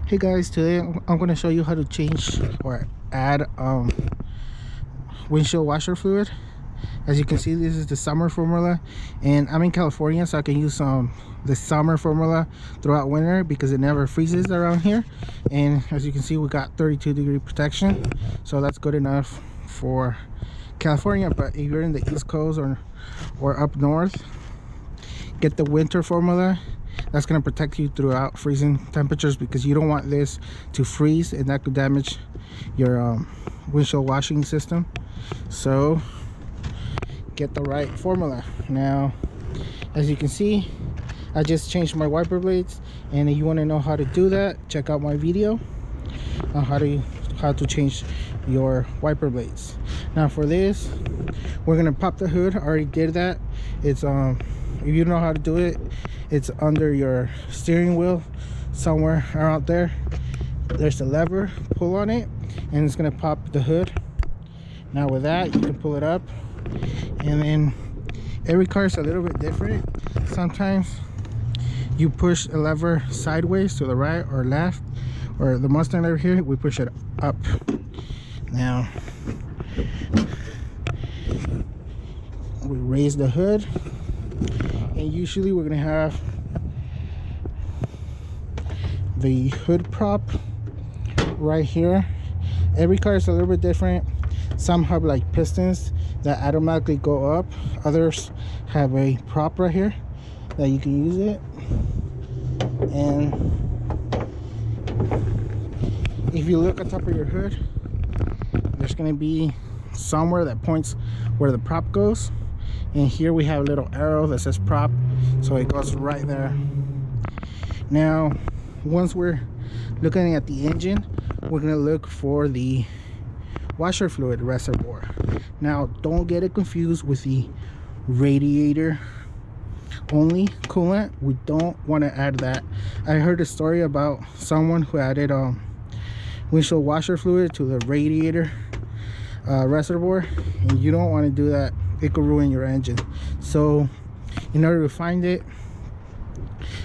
Hey guys, today I'm going to show you how to change or add windshield washer fluid. As you can see, this is the summer formula, and I'm in California, so I can use the summer formula throughout winter because it never freezes around here. And as you can see, we got 32-degree protection, so that's good enough for California. But if you're in the East Coast or up north, get the winter formula. That's going to protect you throughout freezing temperatures, because you don't want this to freeze and that could damage your windshield washing system. So get the right formula. Now, as you can see, I just changed my wiper blades, and if you want to know how to do that, check out my video on how to change your wiper blades. Now for this, we're going to pop the hood. I already did that. It's if you know how to do it, it's under your steering wheel somewhere around there. There's a lever, pull on it, and it's gonna pop the hood. Now with that, you can pull it up, and then every car is a little bit different. Sometimes you push a lever sideways to the right or left, or the Mustang over here, we push it up. Now we raise the hood, and usually we're gonna have the hood prop right here. Every car is a little bit different. Some have like pistons that automatically go up, others have a prop right here that you can use it. And if you look on top of your hood, there's gonna be somewhere that points where the prop goes, and here we have a little arrow that says prop, so it goes right there. Now once we're looking at the engine, we're going to look for the washer fluid reservoir. Now don't get it confused with the radiator only coolant. We don't want to add that. I heard a story about someone who added windshield washer fluid to the radiator reservoir, and you don't want to do that. It could ruin your engine. So in order to find it,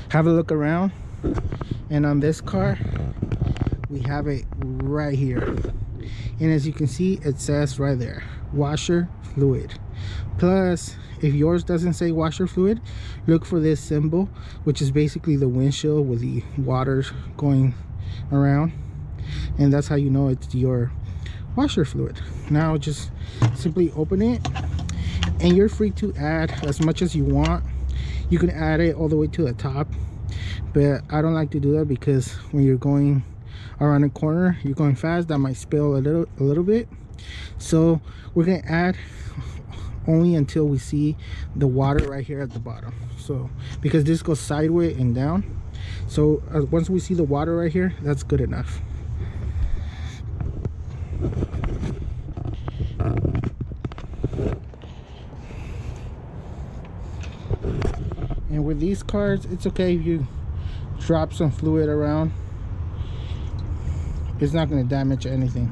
have a look around, and on this car we have it right here, and as you can see, it says right there, washer fluid. Plus, if yours doesn't say washer fluid, look for this symbol, which is basically the windshield with the water going around, and that's how you know it's your washer fluid. Now just simply open it, and you're free to add as much as you want. You can add it all the way to the top, but I don't like to do that because when you're going around a corner, you're going fast, that might spill a little bit. So we're gonna add only until we see the water right here at the bottom. So because this goes sideways and down, so once we see the water right here, that's good enough. And with these cars, it's okay if you drop some fluid around. It's not going to damage anything.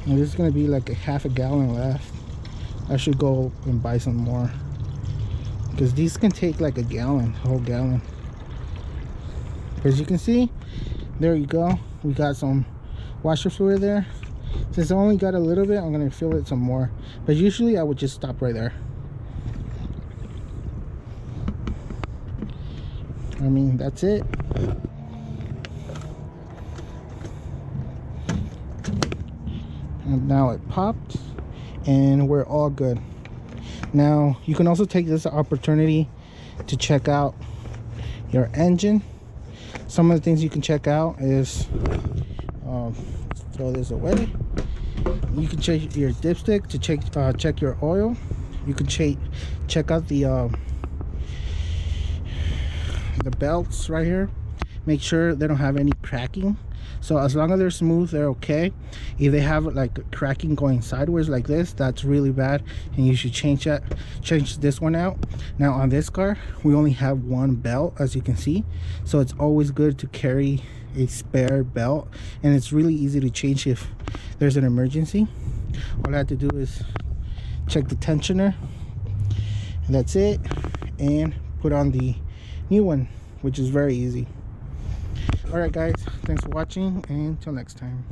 And this is going to be like a half a gallon left. I should go and buy some more, because these can take like a gallon, a whole gallon. As you can see, there you go. We got some washer fluid there. Since I only got a little bit, I'm going to fill it some more, but usually I would just stop right there. I mean, that's it. And now it popped, and we're all good. Now you can also take this opportunity to check out your engine. Some of the things you can check out is throw this away. You can check your dipstick to check your oil. You can check out the belts right here. Make sure they don't have any cracking. So as long as they're smooth, they're okay. If they have like cracking going sideways like this, that's really bad, and you should change this one out. Now on this car, we only have one belt, as you can see, so it's always good to carry a spare belt, and it's really easy to change if there's an emergency. All I have to do is check the tensioner, And that's it, and put on the new one, which is very easy. Alright guys, thanks for watching, and until next time.